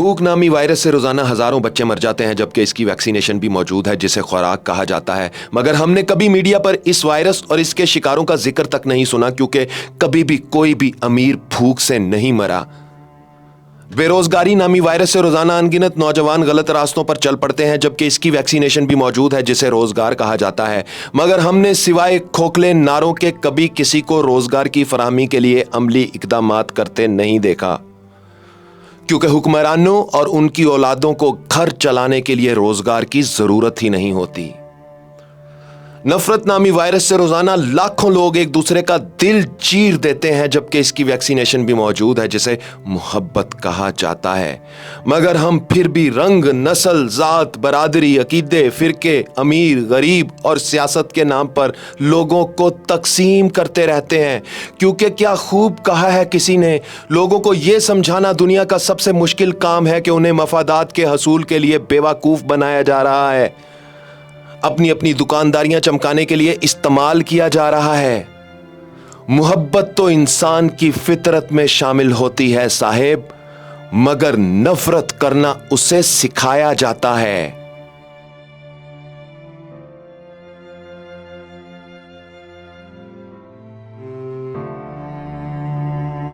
भूख नामी वायरस से रोजाना हजारों बच्चे मर जाते हैं, जबकि इसकी वैक्सीनेशन भी मौजूद है जिसे खुराक कहा जाता है। मगर हमने कभी मीडिया पर इस वायरस और इसके शिकारों का जिक्र तक नहीं सुना, क्योंकि कभी भी कोई भी अमीर भूख से नहीं मरा। बेरोजगारी नामी वायरस से रोजाना अनगिनत नौजवान गलत रास्तों पर चल पड़ते हैं, जबकि इसकी वैक्सीनेशन भी मौजूद है जिसे रोजगार कहा जाता है। मगर हमने सिवाय खोखले नारों के कभी किसी को रोजगार की फराहमी के लिए अमली इकदामात करते नहीं देखा, क्योंकि हुक्मरानों और उनकी औलादों को घर चलाने के लिए रोजगार की जरूरत ही नहीं होती। नफरत नामी वायरस से रोजाना लाखों लोग एक दूसरे का दिल चीर देते हैं, जबकि इसकी वैक्सीनेशन भी मौजूद है जिसे मोहब्बत कहा जाता है। मगर हम फिर भी रंग, नस्ल, जात, बरादरी, अकीदे, फिरके, अमीर, गरीब और सियासत के नाम पर लोगों को तकसीम करते रहते हैं, क्योंकि क्या खूब कहा है किसी ने, लोगों को यह समझाना दुनिया का सबसे मुश्किल काम है कि उन्हें मफादात के हसूल के लिए बेवकूफ बनाया जा रहा है, अपनी अपनी दुकानदारियां चमकाने के लिए इस्तेमाल किया जा रहा है। मोहब्बत तो इंसान की फितरत में शामिल होती है साहेब, मगर नफरत करना उसे सिखाया जाता है।